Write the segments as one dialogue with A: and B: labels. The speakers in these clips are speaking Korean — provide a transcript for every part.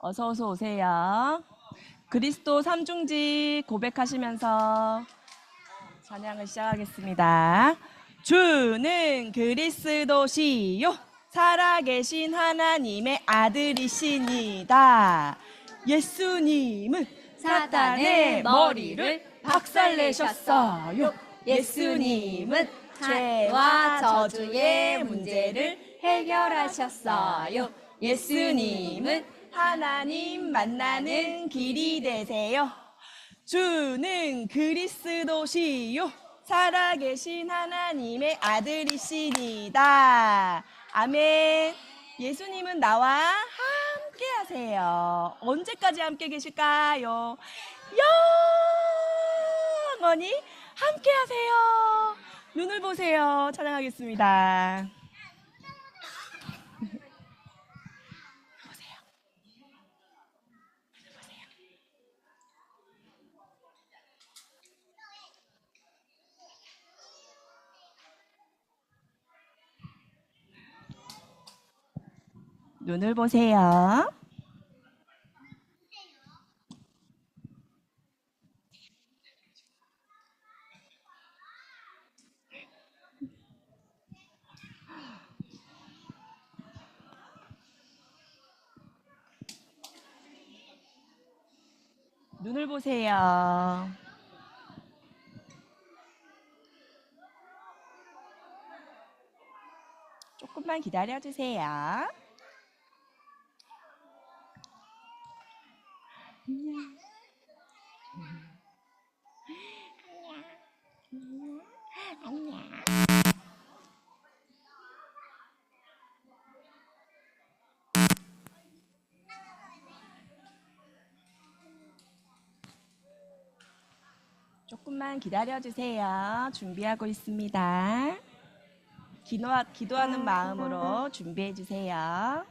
A: 어서 오세요. 그리스도 삼중직 고백하시면서 찬양을 시작하겠습니다. 주는 그리스도시요 살아계신 하나님의 아들이시니다. 예수님은 사탄의 머리를 박살내셨어요. 예수님은 죄와 저주의 문제를 해결하셨어요. 예수님은 하나님 만나는 길이 되세요. 주는 그리스도시요 살아계신 하나님의 아들이시니다. 아멘. 예수님은 나와 함께 하세요. 언제까지 함께 계실까요? 영원히 함께 하세요. 눈을 보세요. 찬양하겠습니다. 눈을 보세요. 눈을 보세요. 조금만 기다려주세요. 안녕. 조금만 기다려주세요. 준비하고 있습니다. 기도하는 마음으로 준비해주세요.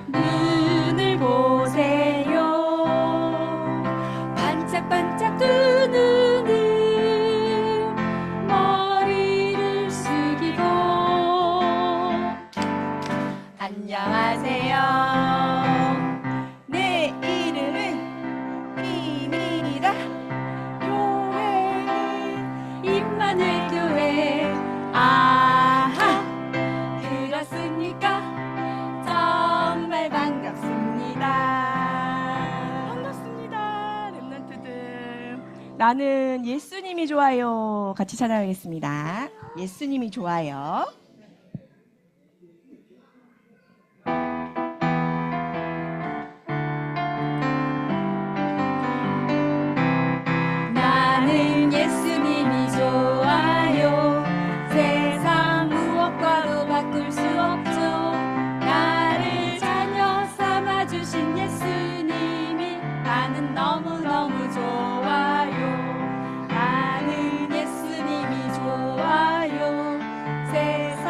A: 눈을 보세요. 반짝반짝 두 눈을 머리를 숙이고 안녕하세요. 내 이름은 비밀이다. 교회는 임마누엘 교회. 아하, 그렇습니까? 정말 반갑습니다. 반갑습니다. 랩런트들. 나는 예수님이 좋아요. 같이 찬양하겠습니다. 예수님이 좋아요. 나는 예수님이 좋아요. 세상 무엇과도 바꿀 수 없죠. 나를 자녀 삼아주신 예수님이 나는 너무너무 좋아요. 나는 예수님이 좋아요. 세상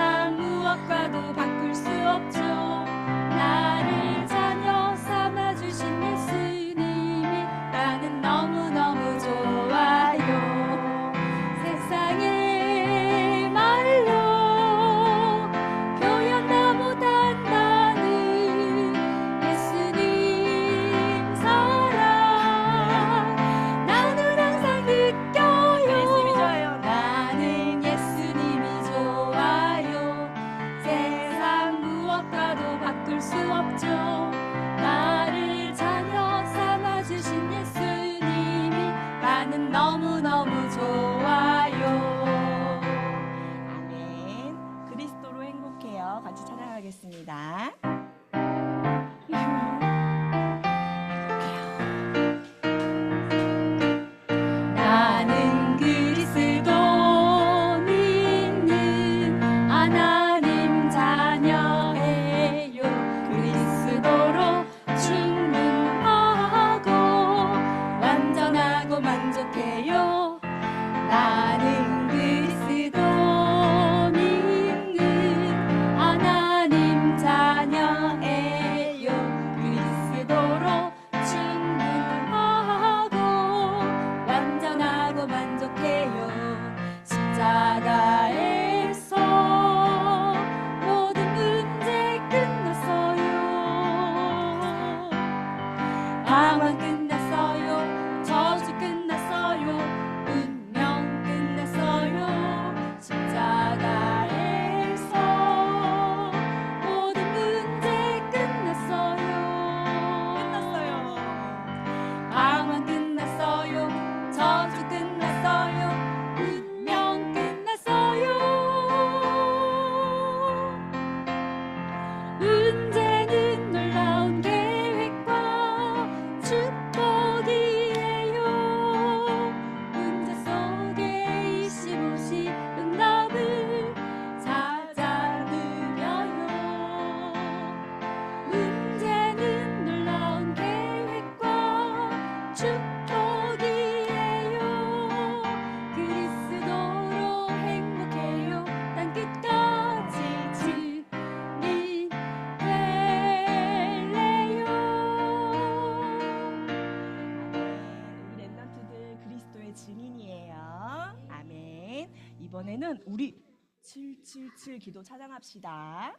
B: 이번에는 우리 777 기도 찬양합시다.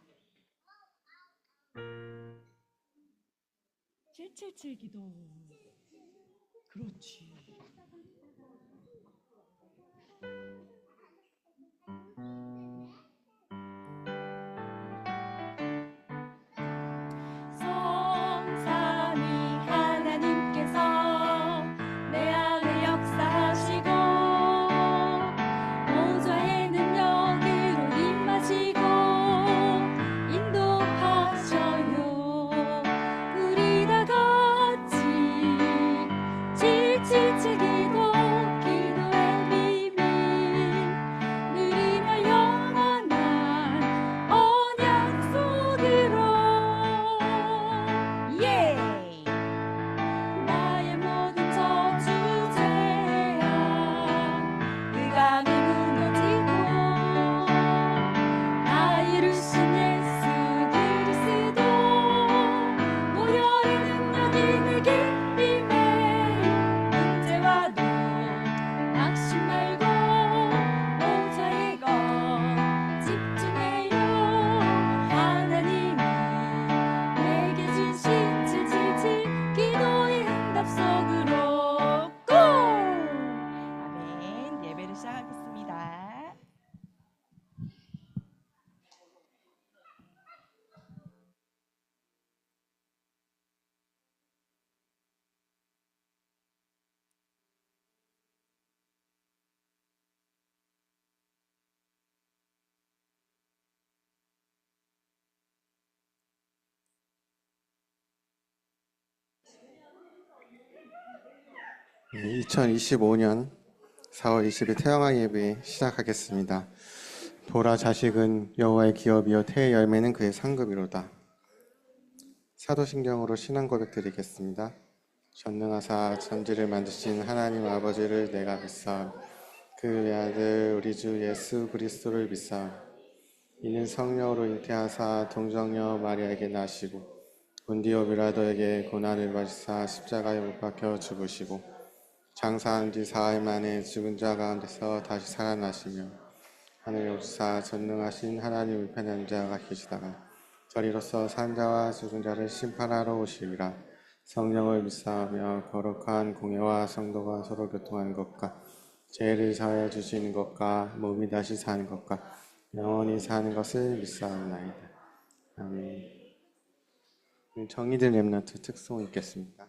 B: 777 기도. 그렇지.
A: 성삼위 하나님께서 내 안에 역사하시고 모자의 능력으로 임하시고 인도하셔요. 우리 다 같이 777 기도 기도의 비밀 누리며 영원한 언약 속으로
B: 예!
A: 나의 모든 저주 죄악 의감이 무너지고 나 이루신 예수 그리스도 보혈의 능력이 내게 임해 문제와도 낙심 말고 모자에 것 집중해요. 하나님이 내게 주신 777 기도의 응답 속으로 고!
B: 아멘. 예배를 시작하겠습니다.
C: 네, 2025년 4월 20일 태영아 예배 시작하겠습니다. 보라 자식은 여호와의 기업이요 태의 열매는 그의 상급이로다. 사도신경으로 신앙 고백 드리겠습니다. 전능하사 천지를 만드신 하나님 아버지를 내가 믿사오니 그 외아들 우리 주 예수 그리스도를 믿사오니 이는 성령으로 잉태하사 동정녀 마리아에게 나시고 본디오 빌라도에게 고난을 받으사 십자가에 못 박혀 죽으시고 장사한 뒤 사흘 만에 죽은 자 가운데서 다시 살아나시며 하늘에 오르사 전능하신 하나님 우편에 앉아 계시다가 저리로서 산자와 죽은 자를 심판하러 오시리라. 성령을 믿사오며 거룩한 공예와 성도가 서로 교통하는 것과 죄를 사하여 주시는 것과 몸이 다시 사는 것과 영원히 사는 것을 믿사옵나이다. 아멘. 정의들 렘넌트 특송 읽겠습니다.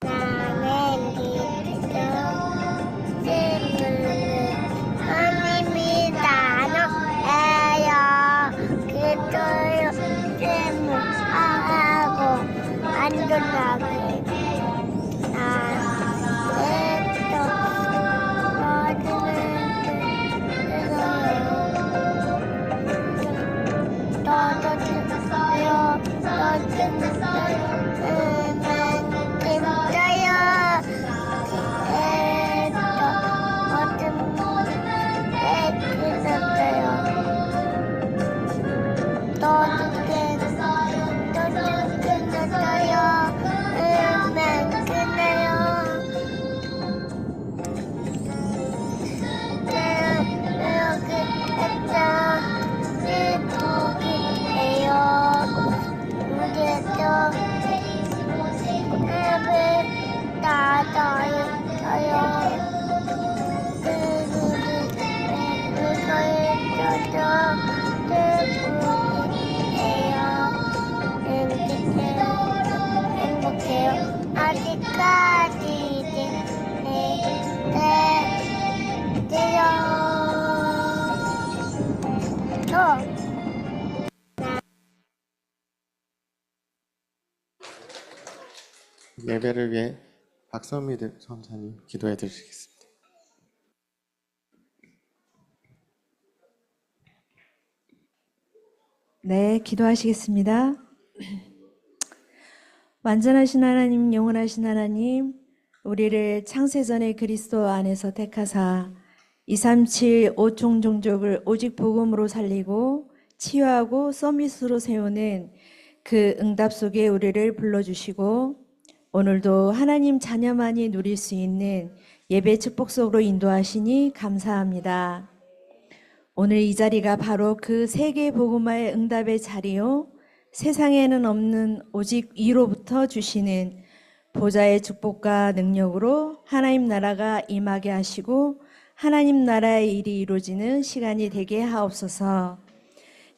D: 나는 기도 하나님이 나눠에요 기도요 하고 안전하게
C: 예배를 위해 박선미 선사님 기도해 주시겠습니다.
A: 네, 기도하시겠습니다. 완전하신 하나님, 영원하신 하나님, 우리를 창세전에 그리스도 안에서 택하사 237 5총 종족을 오직 복음으로 살리고 치유하고 서밋으로 세우는 그 응답 속에 우리를 불러주시고 오늘도 하나님 자녀만이 누릴 수 있는 예배 축복 속으로 인도하시니 감사합니다. 오늘 이 자리가 바로 그 세계 복음화의 응답의 자리요, 세상에는 없는 오직 위로부터 주시는 보좌의 축복과 능력으로 하나님 나라가 임하게 하시고 하나님 나라의 일이 이루어지는 시간이 되게 하옵소서.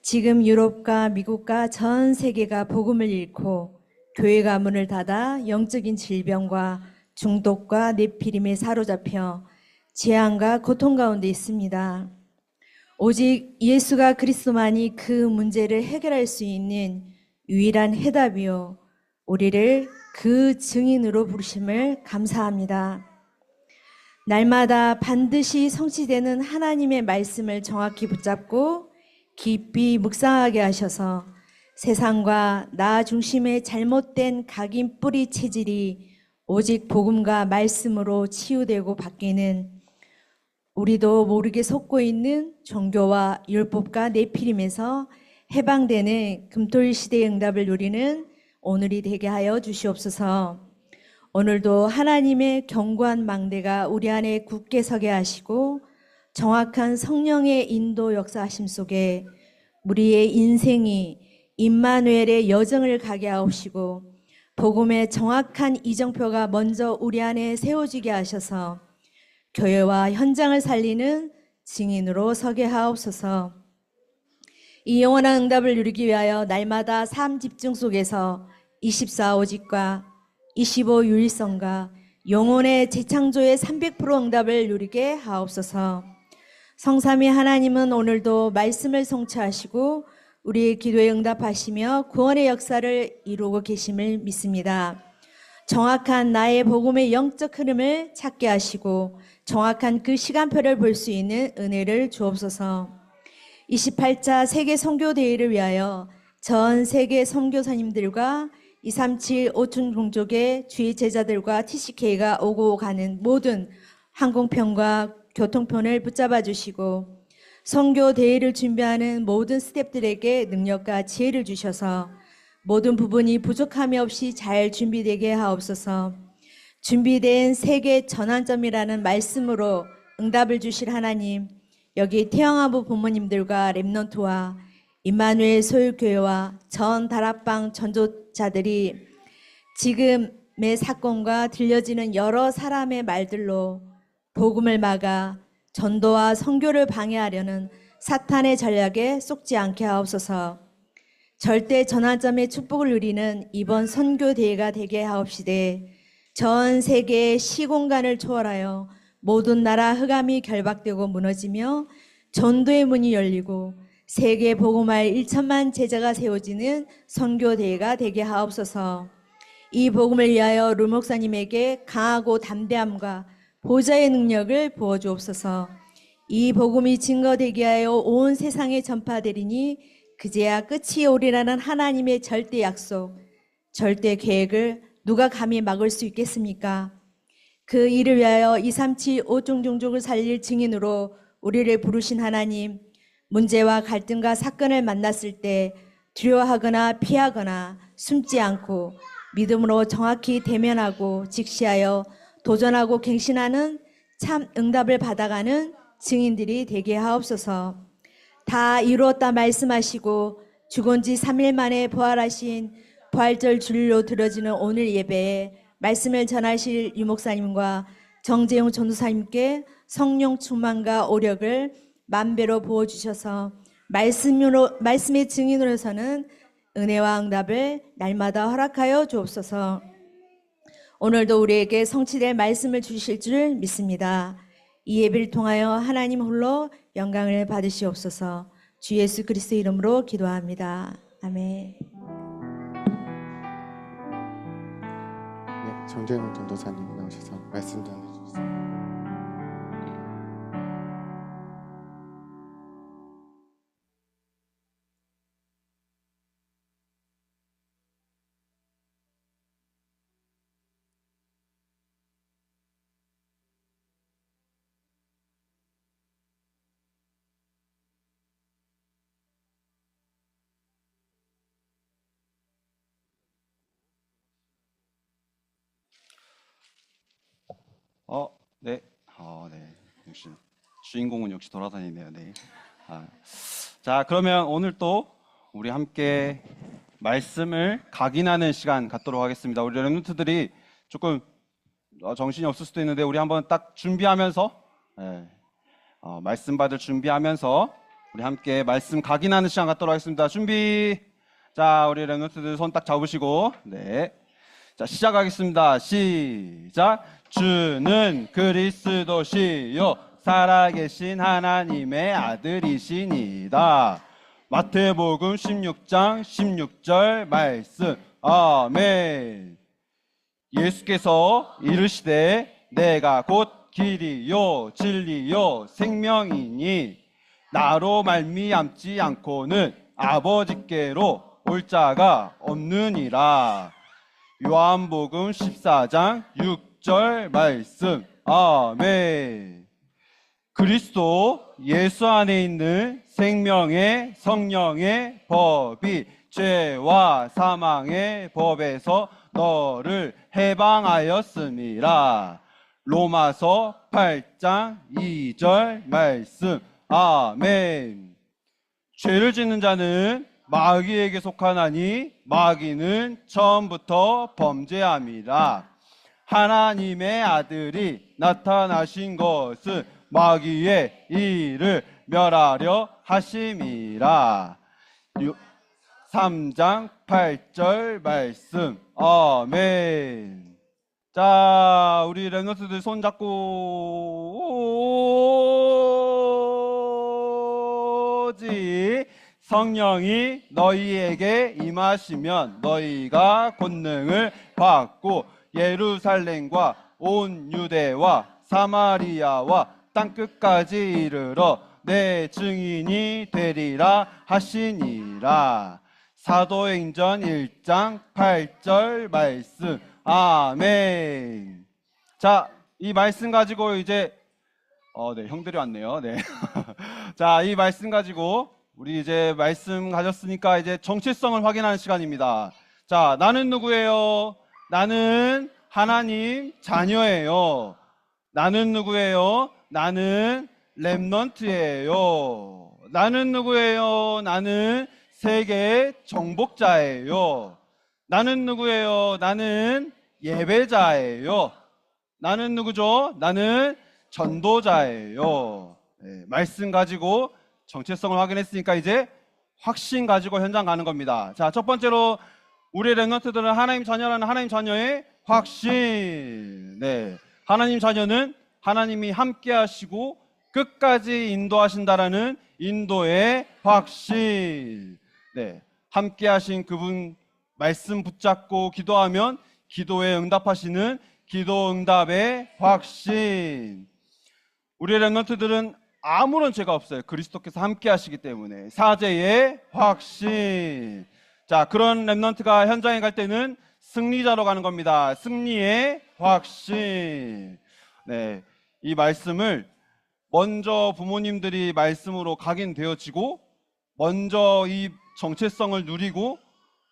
A: 지금 유럽과 미국과 전 세계가 복음을 잃고 교회가 문을 닫아 영적인 질병과 중독과 내피림에 사로잡혀 재앙과 고통 가운데 있습니다. 오직 예수가 그리스도만이 그 문제를 해결할 수 있는 유일한 해답이요, 우리를 그 증인으로 부르심을 감사합니다. 날마다 반드시 성취되는 하나님의 말씀을 정확히 붙잡고 깊이 묵상하게 하셔서 세상과 나 중심의 잘못된 각인 뿌리 체질이 오직 복음과 말씀으로 치유되고 바뀌는, 우리도 모르게 속고 있는 종교와 율법과 내피림에서 해방되는 금토일 시대의 응답을 누리는 오늘이 되게 하여 주시옵소서. 오늘도 하나님의 견고한 망대가 우리 안에 굳게 서게 하시고 정확한 성령의 인도 역사하심 속에 우리의 인생이 임마누엘의 여정을 가게 하옵시고 복음의 정확한 이정표가 먼저 우리 안에 세워지게 하셔서 교회와 현장을 살리는 증인으로 서게 하옵소서. 이 영원한 응답을 누리기 위하여 날마다 삶 집중 속에서 24오직과 25유일성과 영혼의 재창조의 300% 응답을 누리게 하옵소서. 성삼위 하나님은 오늘도 말씀을 성취하시고 우리의 기도에 응답하시며 구원의 역사를 이루고 계심을 믿습니다. 정확한 나의 복음의 영적 흐름을 찾게 하시고 정확한 그 시간표를 볼 수 있는 은혜를 주옵소서. 28차 세계 선교대회를 위하여 전 세계 선교사님들과 237 5천 종족의 주의 제자들과 TCK가 오고 가는 모든 항공편과 교통편을 붙잡아 주시고 선교대회를 준비하는 모든 스태프들에게 능력과 지혜를 주셔서 모든 부분이 부족함이 없이 잘 준비되게 하옵소서. 준비된 세계 전환점이라는 말씀으로 응답을 주실 하나님, 여기 태영아부 부모님들과 렘넌트와 임마누엘 소율교회와 전 다락방 전도자들이 지금의 사건과 들려지는 여러 사람의 말들로 복음을 막아 전도와 선교를 방해하려는 사탄의 전략에 속지 않게 하옵소서. 절대 전환점의 축복을 누리는 이번 선교대회가 되게 하옵시되 전 세계의 시공간을 초월하여 모든 나라 흑암이 결박되고 무너지며 전도의 문이 열리고 세계 복음할 1천만 제자가 세워지는 선교대회가 되게 하옵소서. 이 복음을 위하여 루 목사님에게 강하고 담대함과 보좌의 능력을 부어주옵소서. 이 복음이 증거되게 하여 온 세상에 전파되리니 그제야 끝이 오리라는 하나님의 절대 약속, 절대 계획을 누가 감히 막을 수 있겠습니까? 그 일을 위하여 237 5종 종족을 살릴 증인으로 우리를 부르신 하나님, 문제와 갈등과 사건을 만났을 때 두려워하거나 피하거나 숨지 않고 믿음으로 정확히 대면하고 직시하여 도전하고 갱신하는 참 응답을 받아가는 증인들이 되게 하옵소서. 다 이루었다 말씀하시고 죽은 지 3일 만에 부활하신 부활절 주일로 드려지는 오늘 예배에 말씀을 전하실 유목사님과 정재용 전도사님께 성령 충만과 오력을 만배로 부어주셔서 말씀의 증인으로서는 은혜와 응답을 날마다 허락하여 주옵소서. 오늘도 우리에게 성취될 말씀을 주실 줄 믿습니다. 이 예배를 통하여 하나님 홀로 영광을 받으시옵소서. 주 예수 그리스도 이름으로 기도합니다. 아멘.
C: 네, 정재훈 전도사님 나오셔서 말씀 전해주세요.
E: 네. 네. 역시 주인공은 역시 돌아다니네요. 네. 자, 그러면 오늘 또 우리 함께 말씀을 각인하는 시간 갖도록 하겠습니다. 우리 렘넌트들이 조금 정신이 없을 수도 있는데 우리 한번 딱 준비하면서 말씀 받을 준비하면서 우리 함께 말씀 각인하는 시간 갖도록 하겠습니다. 준비. 자, 우리 렘넌트들 손 딱 잡으시고 네. 자, 시작하겠습니다. 시작. 주는 그리스도시요 살아계신 하나님의 아들이시니다. 마태복음 16장 16절 말씀. 아멘. 예수께서 이르시되 내가 곧 길이요 진리요 생명이니 나로 말미암지 않고는 아버지께로 올 자가 없느니라. 요한복음 14장 6절 말씀. 아멘. 그리스도 예수 안에 있는 생명의 성령의 법이 죄와 사망의 법에서 너를 해방하였음이라. 로마서 8장 2절 말씀. 아멘. 죄를 짓는 자는 마귀에게 속하나니 마귀는 처음부터 범죄함이라. 하나님의 아들이 나타나신 것은 마귀의 일을 멸하려 하심이라. 3장 8절 말씀. 아멘. 자, 우리 렘넌트들 손 잡고 오직 성령이 너희에게 임하시면 너희가 권능을 받고 예루살렘과 온 유대와 사마리아와 땅끝까지 이르러 내 증인이 되리라 하시니라. 사도행전 1장 8절 말씀. 아멘. 자, 이 말씀 가지고 이제 네, 형들이 왔네요. 네. 자, 이 말씀 가지고 우리 이제 말씀 가졌으니까 이제 정체성을 확인하는 시간입니다. 자, 나는 누구예요? 나는 하나님 자녀예요. 나는 누구예요? 나는 렘넌트예요. 나는 누구예요? 나는 세계 정복자예요. 나는 누구예요? 나는 예배자예요. 나는 누구죠? 나는 전도자예요. 네, 말씀 가지고 정체성을 확인했으니까 이제 확신 가지고 현장 가는 겁니다. 자, 첫 번째로 우리 렘넌트들은 하나님 자녀라는 하나님 자녀의 확신. 네, 하나님 자녀는 하나님이 함께 하시고 끝까지 인도하신다라는 인도의 확신. 네, 함께 하신 그분 말씀 붙잡고 기도하면 기도에 응답하시는 기도 응답의 확신. 우리 렘넌트들은 아무런 죄가 없어요. 그리스도께서 함께 하시기 때문에 사죄의 확신. 자, 그런 렘넌트가 현장에 갈 때는 승리자로 가는 겁니다. 승리의 확신. 네, 이 말씀을 먼저 부모님들이 말씀으로 각인되어지고 먼저 이 정체성을 누리고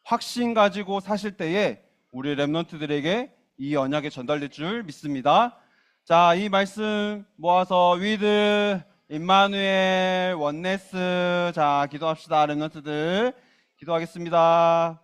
E: 확신 가지고 사실 때에 우리 렘넌트들에게 이 언약이 전달될 줄 믿습니다. 자, 이 말씀 모아서 위드 임마누엘 원네스. 자, 기도합시다. 렘넌트들 기도하겠습니다.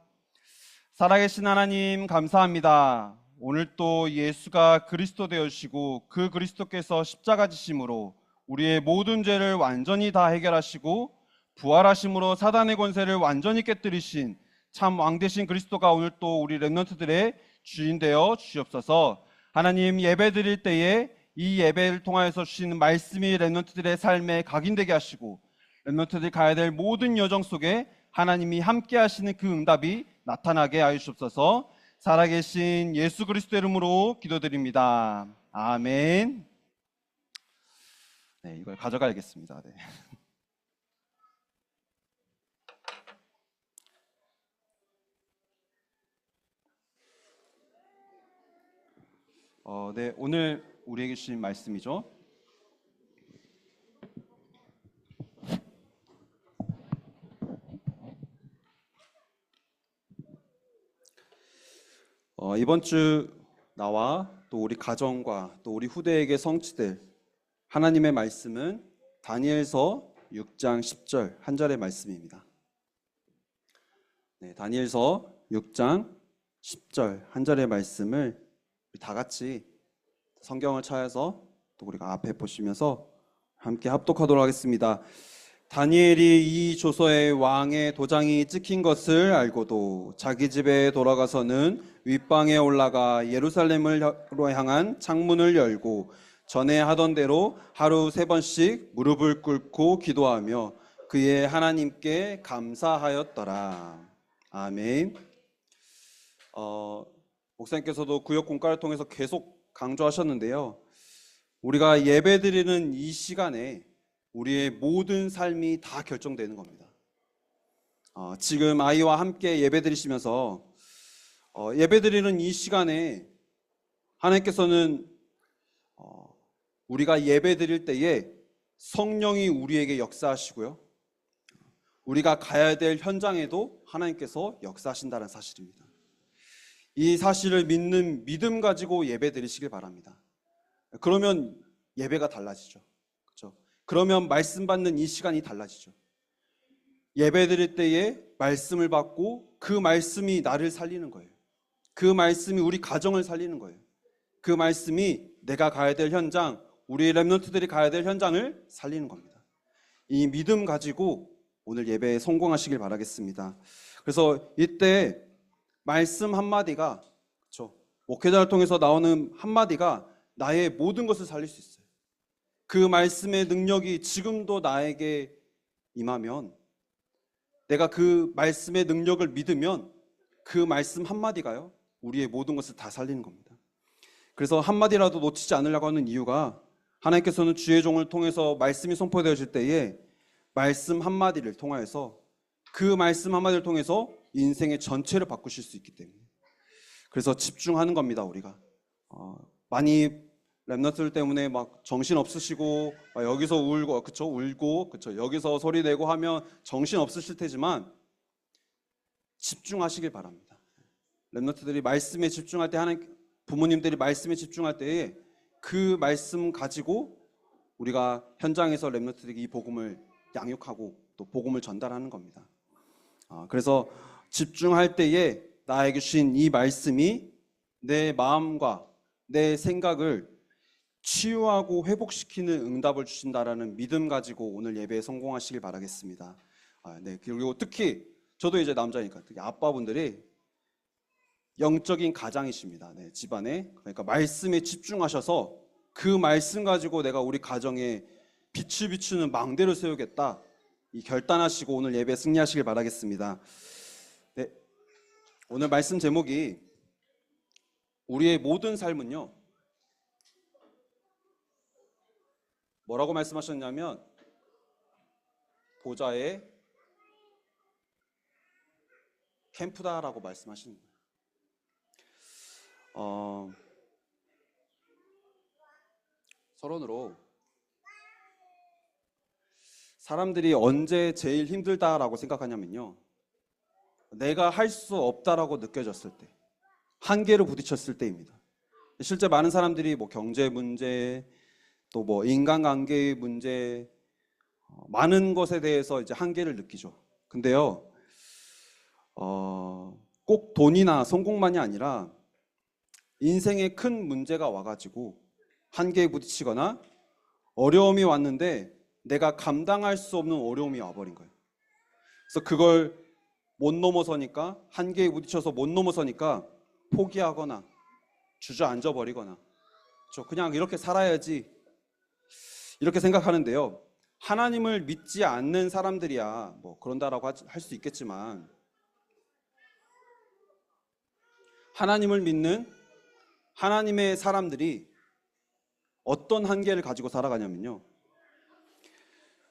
E: 살아계신 하나님 감사합니다. 오늘 또 예수가 그리스도 되어주시고 그 그리스도께서 십자가 지심으로 우리의 모든 죄를 완전히 다 해결하시고 부활하심으로 사단의 권세를 완전히 깨뜨리신 참 왕되신 그리스도가 오늘 또 우리 렘넌트들의 주인 되어 주시옵소서. 하나님, 예배 드릴 때에 이 예배를 통하여서 주시는 말씀이 렘넌트들의 삶에 각인되게 하시고 렘넌트들이 가야 될 모든 여정 속에 하나님이 함께 하시는 그 응답이 나타나게 하여 주옵소서. 살아계신 예수 그리스도 이름으로 기도드립니다. 아멘. 네, 이걸 가져가야겠습니다. 네. 네, 오늘 우리에게 주신 말씀이죠. 이번 주 나와 또 우리 가정과 또 우리 후대에게 성취될 하나님의 말씀은 다니엘서 6장 10절 한 절의 말씀입니다. 네, 다니엘서 6장 10절 한 절의 말씀을 다 같이 성경을 찾아서 또 우리가 앞에 보시면서 함께 합독하도록 하겠습니다. 다니엘이 이 조서에 왕의 도장이 찍힌 것을 알고도 자기 집에 돌아가서는 윗방에 올라가 예루살렘으로 향한 창문을 열고 전에 하던 대로 하루 3번씩 무릎을 꿇고 기도하며 그의 하나님께 감사하였더라. 아멘. 목사님께서도 구역 공과를 통해서 계속 강조하셨는데요. 우리가 예배드리는 이 시간에 우리의 모든 삶이 다 결정되는 겁니다. 지금 아이와 함께 예배드리시면서 예배드리는 이 시간에 하나님께서는 우리가 예배드릴 때에 성령이 우리에게 역사하시고요. 우리가 가야 될 현장에도 하나님께서 역사하신다는 사실입니다. 이 사실을 믿는 믿음 가지고 예배드리시길 바랍니다. 그러면 예배가 달라지죠. 그렇죠? 그러면 말씀 받는 이 시간이 달라지죠. 예배드릴 때에 말씀을 받고 그 말씀이 나를 살리는 거예요. 그 말씀이 우리 가정을 살리는 거예요. 그 말씀이 내가 가야 될 현장, 우리 렘넌트들이 가야 될 현장을 살리는 겁니다. 이 믿음 가지고 오늘 예배에 성공하시길 바라겠습니다. 그래서 이때 말씀 한마디가, 그렇죠? 목회자를 통해서 나오는 한마디가 나의 모든 것을 살릴 수 있어요. 그 말씀의 능력이 지금도 나에게 임하면, 내가 그 말씀의 능력을 믿으면 그 말씀 한마디가요, 우리의 모든 것을 다 살리는 겁니다. 그래서 한마디라도 놓치지 않으려고 하는 이유가, 하나님께서는 주의 종을 통해서 말씀이 선포되어질 때에 말씀 한마디를 통하여서, 그 말씀 한마디를 통해서 인생의 전체를 바꾸실 수 있기 때문에, 그래서 집중하는 겁니다. 우리가 많이 렘넌트들 때문에 막 정신 없으시고 여기서 울고, 그쵸? 울고, 그쵸? 여기서 소리 내고 하면 정신 없으실 테지만 집중하시길 바랍니다. 렘넌트들이 말씀에 집중할 때, 하나님 부모님들이 말씀에 집중할 때에 그 말씀 가지고 우리가 현장에서 렘넌트들에게 이 복음을 양육하고 또 복음을 전달하는 겁니다. 그래서 집중할 때에 나에게 주신 이 말씀이 내 마음과 내 생각을 치유하고 회복시키는 응답을 주신다라는 믿음 가지고 오늘 예배에 성공하시길 바라겠습니다. 네, 그리고 특히 저도 이제 남자니까 특히 아빠분들이 영적인 가장이십니다. 네, 집안에. 그러니까 말씀에 집중하셔서 그 말씀 가지고 내가 우리 가정에 빛을 비추는 망대를 세우겠다, 이 결단하시고 오늘 예배 승리하시길 바라겠습니다. 네, 오늘 말씀 제목이 우리의 모든 삶은요, 뭐라고 말씀하셨냐면 보좌의 캠프다라고 말씀하시는 거예요. 서론으로 사람들이 언제 제일 힘들다라고 생각하냐면요, 내가 할 수 없다라고 느껴졌을 때, 한계로 부딪혔을 때입니다. 실제 많은 사람들이 뭐 경제 문제, 또 뭐 인간관계의 문제, 많은 것에 대해서 이제 한계를 느끼죠. 근데요, 꼭 돈이나 성공만이 아니라 인생에 큰 문제가 와가지고 한계에 부딪히거나 어려움이 왔는데 내가 감당할 수 없는 어려움이 와버린 거예요. 그래서 그걸 못 넘어서니까, 한계에 부딪혀서 못 넘어서니까 포기하거나 주저앉아 버리거나, 그냥 이렇게 살아야지 이렇게 생각하는데요, 하나님을 믿지 않는 사람들이야 뭐 그런다라고 할 수 있겠지만, 하나님을 믿는 하나님의 사람들이 어떤 한계를 가지고 살아가냐면요,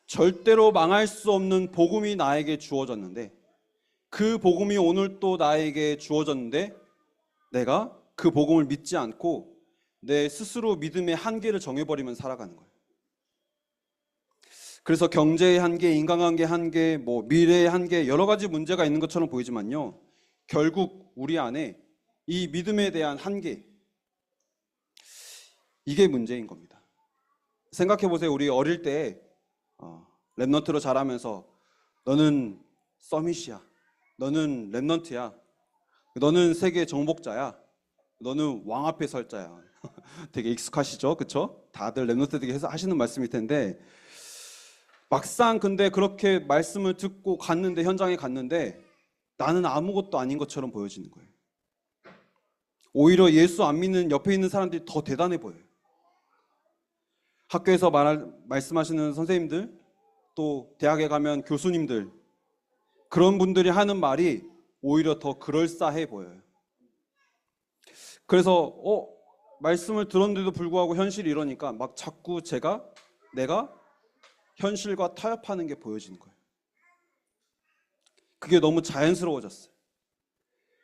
E: 절대로 망할 수 없는 복음이 나에게 주어졌는데, 그 복음이 오늘 또 나에게 주어졌는데 내가 그 복음을 믿지 않고 내 스스로 믿음의 한계를 정해버리면 살아가는 거예요. 그래서 경제의 한계, 인간관계 한계, 뭐 미래의 한계, 여러 가지 문제가 있는 것처럼 보이지만요, 결국 우리 안에 이 믿음에 대한 한계, 이게 문제인 겁니다. 생각해 보세요. 우리 어릴 때 랩넌트로 자라면서 너는 서밋이야, 너는 랩넌트야, 너는 세계 정복자야, 너는 왕 앞에 설 자야. 되게 익숙하시죠? 그쵸? 다들 랩넌트들에게 해서 하시는 말씀일 텐데, 막상 근데 그렇게 말씀을 듣고 갔는데, 현장에 갔는데 나는 아무것도 아닌 것처럼 보여지는 거예요. 오히려 예수 안 믿는 옆에 있는 사람들이 더 대단해 보여요. 학교에서 말씀하시는 선생님들, 또 대학에 가면 교수님들, 그런 분들이 하는 말이 오히려 더 그럴싸해 보여요. 그래서 말씀을 들었는데도 불구하고 현실이 이러니까 막 자꾸 내가 현실과 타협하는 게 보여지는 거예요. 그게 너무 자연스러워졌어요.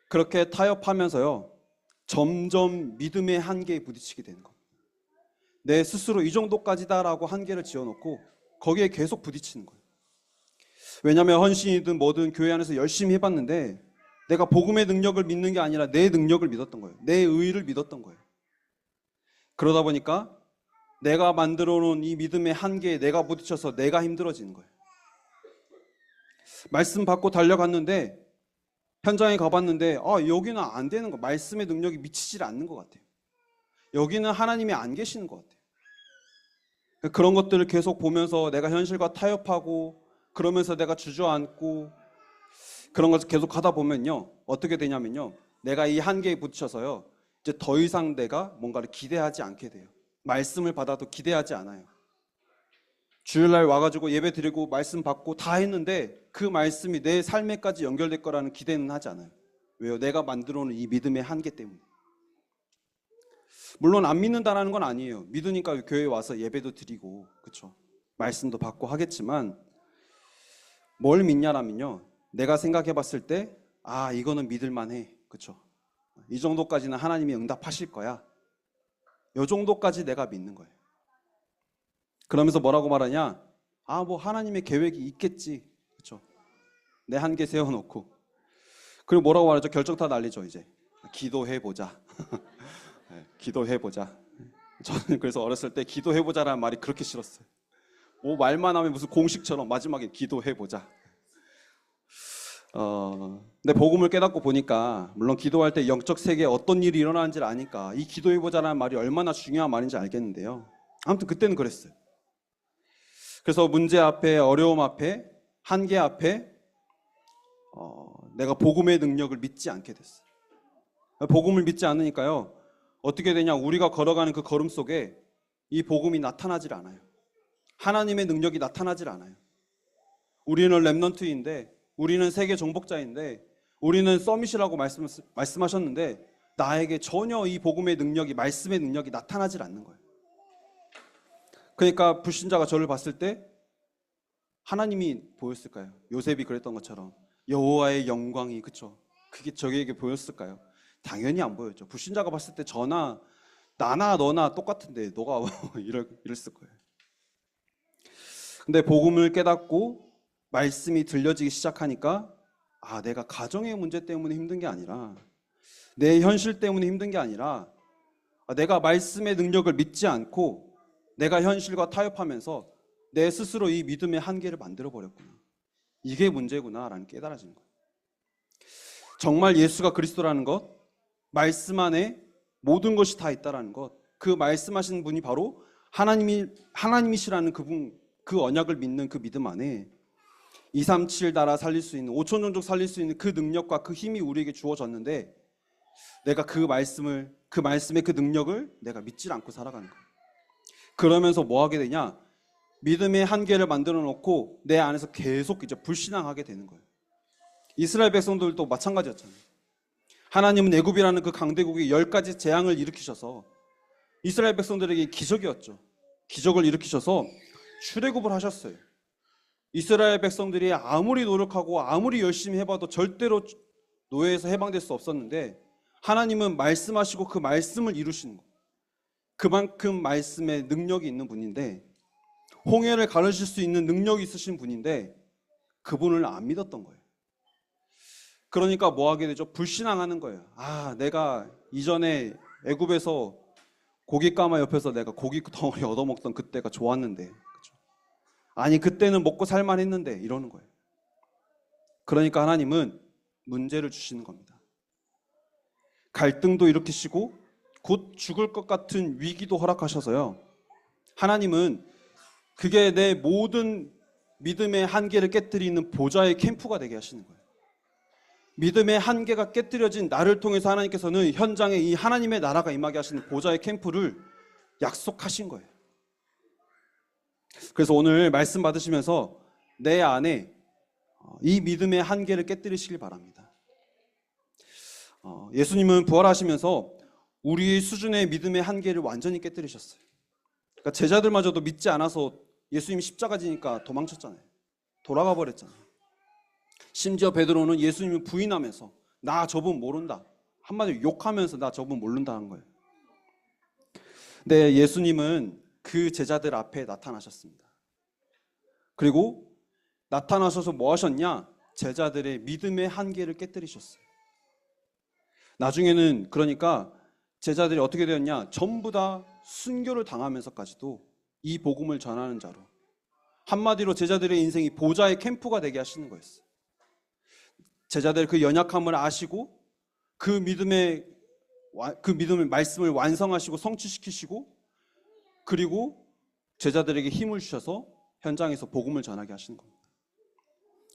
E: 그렇게 타협하면서요, 점점 믿음의 한계에 부딪히게 되는 거예요. 내 스스로 이 정도까지다라고 한계를 지어놓고 거기에 계속 부딪히는 거예요. 왜냐하면 헌신이든 뭐든 교회 안에서 열심히 해봤는데 내가 복음의 능력을 믿는 게 아니라 내 능력을 믿었던 거예요. 내 의의를 믿었던 거예요. 그러다 보니까 내가 만들어 놓은 이 믿음의 한계에 내가 부딪혀서 내가 힘들어지는 거예요. 말씀 받고 달려갔는데, 현장에 가봤는데 여기는 안 되는 거, 말씀의 능력이 미치질 않는 것 같아요. 여기는 하나님이 안 계시는 것 같아요. 그런 것들을 계속 보면서 내가 현실과 타협하고, 그러면서 내가 주저앉고, 그런 것을 계속 하다 보면요, 어떻게 되냐면요, 내가 이 한계에 부딪혀서요, 이제 더 이상 내가 뭔가를 기대하지 않게 돼요. 말씀을 받아도 기대하지 않아요. 주일날 와가지고 예배 드리고 말씀 받고 다 했는데 그 말씀이 내 삶에까지 연결될 거라는 기대는 하지 않아요. 왜요? 내가 만들어 놓은 이 믿음의 한계 때문에. 물론 안 믿는다라는 건 아니에요. 믿으니까 교회에 와서 예배도 드리고, 그렇죠? 말씀도 받고 하겠지만, 뭘 믿냐라면요, 내가 생각해 봤을 때 이거는 믿을만해, 그렇죠? 이 정도까지는 하나님이 응답하실 거야, 이 정도까지 내가 믿는 거예요. 그러면서 뭐라고 말하냐? 뭐 하나님의 계획이 있겠지, 그렇죠? 내 한계 세워놓고. 그리고 뭐라고 말하죠? 결정타 날리죠. 이제 기도해보자. 네, 기도해보자. 저는 그래서 어렸을 때 기도해보자라는 말이 그렇게 싫었어요. 뭐 말만 하면 무슨 공식처럼 마지막에 기도해보자. 근데 복음을 깨닫고 보니까, 물론 기도할 때 영적 세계에 어떤 일이 일어나는지를 아니까 이 기도해보자라는 말이 얼마나 중요한 말인지 알겠는데요. 아무튼 그때는 그랬어요. 그래서 문제 앞에, 어려움 앞에, 한계 앞에 내가 복음의 능력을 믿지 않게 됐어요. 복음을 믿지 않으니까요, 어떻게 되냐, 우리가 걸어가는 그 걸음 속에 이 복음이 나타나질 않아요. 하나님의 능력이 나타나질 않아요. 우리는 랩넌트인데, 우리는 세계 정복자인데, 우리는 서밋이라고 말씀하셨는데 나에게 전혀 이 복음의 능력이, 말씀의 능력이 나타나질 않는 거예요. 그러니까 불신자가 저를 봤을 때 하나님이 보였을까요? 요셉이 그랬던 것처럼 여호와의 영광이, 그쵸? 그게 저에게 보였을까요? 당연히 안 보였죠. 불신자가 봤을 때 나나 너나 똑같은데 너가 이랬을 거예요. 근데 복음을 깨닫고 말씀이 들려지기 시작하니까 내가 가정의 문제 때문에 힘든 게 아니라, 내 현실 때문에 힘든 게 아니라, 내가 말씀의 능력을 믿지 않고 내가 현실과 타협하면서 내 스스로 이 믿음의 한계를 만들어버렸구나, 이게 문제구나라는 깨달아지는 거예요. 정말 예수가 그리스도라는 것, 말씀 안에 모든 것이 다 있다라는 것, 그 말씀하신 분이 바로 하나님이시라는 그분, 그 언약을 믿는 그 믿음 안에 237 나라 살릴 수 있는, 5천 종족 살릴 수 있는 그 능력과 그 힘이 우리에게 주어졌는데, 내가 그 말씀의 그 능력을 내가 믿지 않고 살아가는 거예요. 그러면서 뭐 하게 되냐? 믿음의 한계를 만들어 놓고 내 안에서 계속 이제 불신앙하게 되는 거예요. 이스라엘 백성들도 마찬가지였잖아요. 하나님은 애굽이라는 그 강대국에 10가지 재앙을 일으키셔서 이스라엘 백성들에게 기적이었죠. 기적을 일으키셔서 출애굽을 하셨어요. 이스라엘 백성들이 아무리 노력하고 아무리 열심히 해봐도 절대로 노예에서 해방될 수 없었는데, 하나님은 말씀하시고 그 말씀을 이루시는 거예요. 그만큼 말씀에 능력이 있는 분인데, 홍해를 가르실 수 있는 능력이 있으신 분인데 그분을 안 믿었던 거예요. 그러니까 뭐 하게 되죠? 불신앙하는 거예요. 내가 이전에 애굽에서 고기 까마 옆에서 내가 고기 덩어리 얻어먹던 그때가 좋았는데, 그쵸? 아니 그때는 먹고 살만했는데 이러는 거예요. 그러니까 하나님은 문제를 주시는 겁니다. 갈등도 일으키시고 곧 죽을 것 같은 위기도 허락하셔서요. 하나님은 그게 내 모든 믿음의 한계를 깨뜨리는 보좌의 캠프가 되게 하시는 거예요. 믿음의 한계가 깨뜨려진 나를 통해서 하나님께서는 현장에 이 하나님의 나라가 임하게 하시는 보좌의 캠프를 약속하신 거예요. 그래서 오늘 말씀 받으시면서 내 안에 이 믿음의 한계를 깨뜨리시길 바랍니다. 예수님은 부활하시면서 우리 수준의 믿음의 한계를 완전히 깨뜨리셨어요. 그러니까 제자들마저도 믿지 않아서 예수님이 십자가 지니까 도망쳤잖아요. 돌아가 버렸잖아요. 심지어 베드로는 예수님을 부인하면서 나 저분 모른다. 한마디로 욕하면서 나 저분 모른다는 거예요. 근데 예수님은 그 제자들 앞에 나타나셨습니다. 그리고 나타나셔서 뭐 하셨냐? 제자들의 믿음의 한계를 깨뜨리셨어요. 나중에는 그러니까 제자들이 어떻게 되었냐? 전부 다 순교를 당하면서까지도 이 복음을 전하는 자로, 한마디로 제자들의 인생이 보좌의 캠프가 되게 하시는 거였어요. 제자들 그 연약함을 아시고 그 믿음의 말씀을 완성하시고 성취시키시고, 그리고 제자들에게 힘을 주셔서 현장에서 복음을 전하게 하시는 겁니다.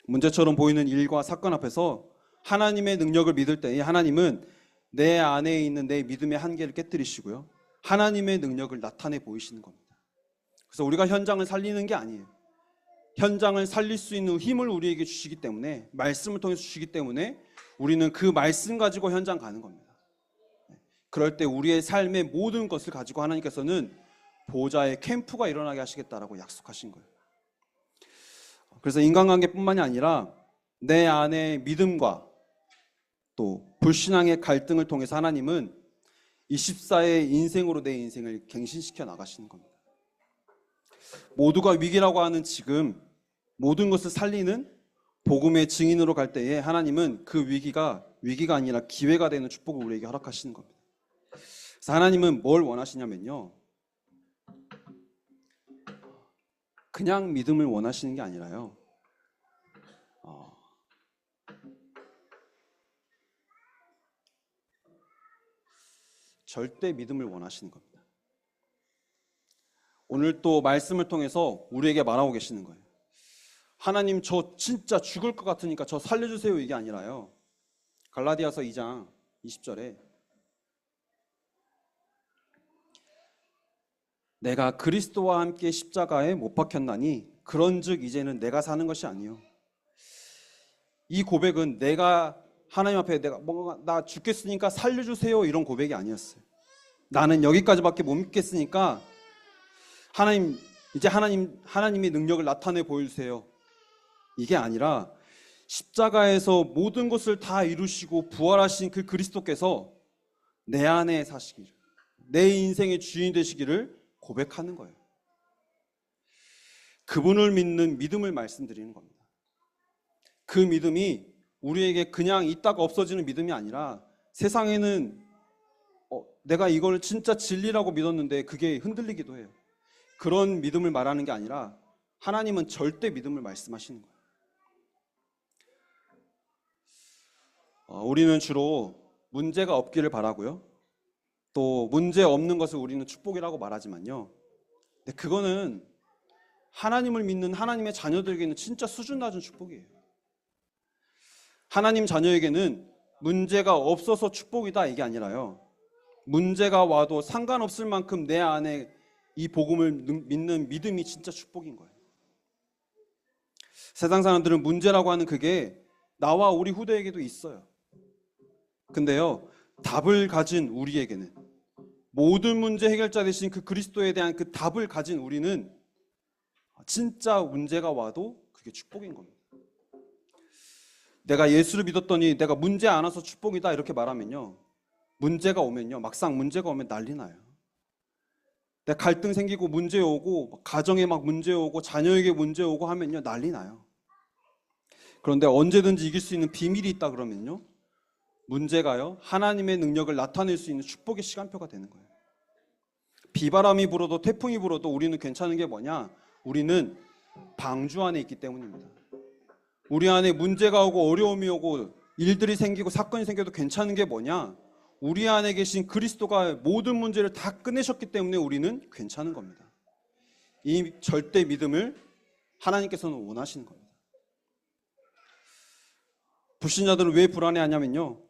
E: 문제처럼 보이는 일과 사건 앞에서 하나님의 능력을 믿을 때 하나님은 내 안에 있는 내 믿음의 한계를 깨뜨리시고요, 하나님의 능력을 나타내 보이시는 겁니다. 그래서 우리가 현장을 살리는 게 아니에요. 현장을 살릴 수 있는 힘을 우리에게 주시기 때문에, 말씀을 통해서 주시기 때문에 우리는 그 말씀 가지고 현장 가는 겁니다. 그럴 때 우리의 삶의 모든 것을 가지고 하나님께서는 보좌의 캠프가 일어나게 하시겠다라고 약속하신 거예요. 그래서 인간관계뿐만이 아니라 내 안의 믿음과 또 불신앙의 갈등을 통해서 하나님은 24의 인생으로 내 인생을 갱신시켜 나가시는 겁니다. 모두가 위기라고 하는 지금 모든 것을 살리는 복음의 증인으로 갈 때에 하나님은 그 위기가 아니라 기회가 되는 축복을 우리에게 허락하시는 겁니다. 그래서 하나님은 뭘 원하시냐면요, 그냥 믿음을 원하시는 게 아니라요, 절대 믿음을 원하시는 겁니다. 오늘 또 말씀을 통해서 우리에게 말하고 계시는 거예요. 하나님 저 진짜 죽을 것 같으니까 저 살려주세요, 이게 아니라요, 갈라디아서 2장 20절에 내가 그리스도와 함께 십자가에 못 박혔나니 그런즉 이제는 내가 사는 것이 아니요. 이 고백은 내가 하나님 앞에 내가 뭔가 나 죽겠으니까 살려주세요 이런 고백이 아니었어요. 나는 여기까지밖에 못 믿겠으니까 하나님 이제 하나님의 능력을 나타내 보여주세요, 이게 아니라 십자가에서 모든 것을 다 이루시고 부활하신 그 그리스도께서 내 안에 사시기를, 내 인생의 주인 되시기를 고백하는 거예요. 그분을 믿는 믿음을 말씀드리는 겁니다. 그 믿음이 우리에게 그냥 있다가 없어지는 믿음이 아니라, 세상에는 내가 이걸 진짜 진리라고 믿었는데 그게 흔들리기도 해요. 그런 믿음을 말하는 게 아니라 하나님은 절대 믿음을 말씀하시는 거예요. 우리는 주로 문제가 없기를 바라고요, 또 문제 없는 것을 우리는 축복이라고 말하지만요, 근데 그거는 하나님을 믿는 하나님의 자녀들에게는 진짜 수준 낮은 축복이에요. 하나님 자녀에게는 문제가 없어서 축복이다 이게 아니라요, 문제가 와도 상관없을 만큼 내 안에 이 복음을 믿는 믿음이 진짜 축복인 거예요. 세상 사람들은 문제라고 하는 그게 나와 우리 후대에게도 있어요. 근데요, 답을 가진 우리에게는, 모든 문제 해결자 되신 그 그리스도에 대한 그 답을 가진 우리는 진짜 문제가 와도 그게 축복인 겁니다. 내가 예수를 믿었더니 내가 문제 안 와서 축복이다 이렇게 말하면요, 문제가 오면요, 막상 문제가 오면 난리 나요. 내가 갈등 생기고 문제 오고 가정에 막 문제 오고 자녀에게 문제 오고 하면요, 난리 나요. 그런데 언제든지 이길 수 있는 비밀이 있다 그러면요, 문제가요 하나님의 능력을 나타낼 수 있는 축복의 시간표가 되는 거예요. 비바람이 불어도 태풍이 불어도 우리는 괜찮은 게 뭐냐? 우리는 방주 안에 있기 때문입니다. 우리 안에 문제가 오고 어려움이 오고 일들이 생기고 사건이 생겨도 괜찮은 게 뭐냐? 우리 안에 계신 그리스도가 모든 문제를 다 끝내셨기 때문에 우리는 괜찮은 겁니다. 이 절대 믿음을 하나님께서는 원하시는 겁니다. 불신자들은 왜 불안해하냐면요,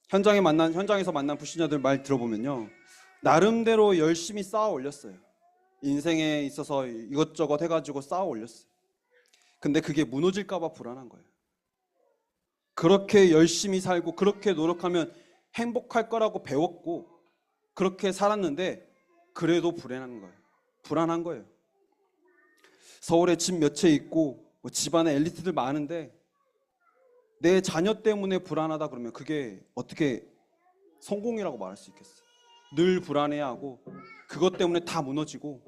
E: 현장에서 만난 불신자들 말 들어보면요, 나름대로 열심히 쌓아 올렸어요. 인생에 있어서 이것저것 해가지고 쌓아 올렸어요. 근데 그게 무너질까 봐 불안한 거예요. 그렇게 열심히 살고 그렇게 노력하면 행복할 거라고 배웠고 그렇게 살았는데 그래도 불안한 거예요. 서울에 집 몇 채 있고 뭐 집안에 엘리트들 많은데 내 자녀 때문에 불안하다 그러면 그게 어떻게 성공이라고 말할 수 있겠어요? 늘 불안해하고 그것 때문에 다 무너지고.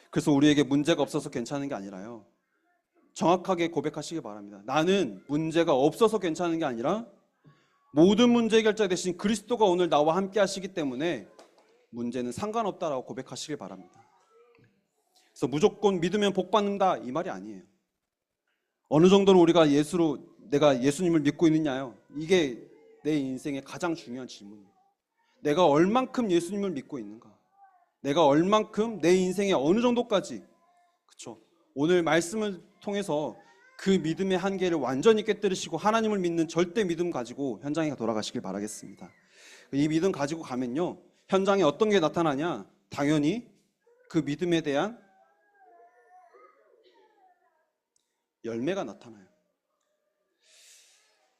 E: 그래서 우리에게 문제가 없어서 괜찮은 게 아니라요, 정확하게 고백하시기 바랍니다. 나는 문제가 없어서 괜찮은 게 아니라 모든 문제 해결자 되신 그리스도가 오늘 나와 함께 하시기 때문에 문제는 상관없다라고 고백하시길 바랍니다. 그래서 무조건 믿으면 복 받는다 이 말이 아니에요. 어느 정도로 우리가 내가 예수님을 믿고 있느냐요, 이게 내 인생의 가장 중요한 질문이에요. 내가 얼만큼 예수님을 믿고 있는가, 내가 얼만큼 내 인생의 어느 정도까지, 그렇죠? 오늘 말씀을 통해서 그 믿음의 한계를 완전히 깨뜨리시고 하나님을 믿는 절대 믿음 가지고 현장에 돌아가시길 바라겠습니다. 이 믿음 가지고 가면요, 현장에 어떤 게 나타나냐? 당연히 그 믿음에 대한 열매가 나타나요.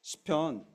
E: 시편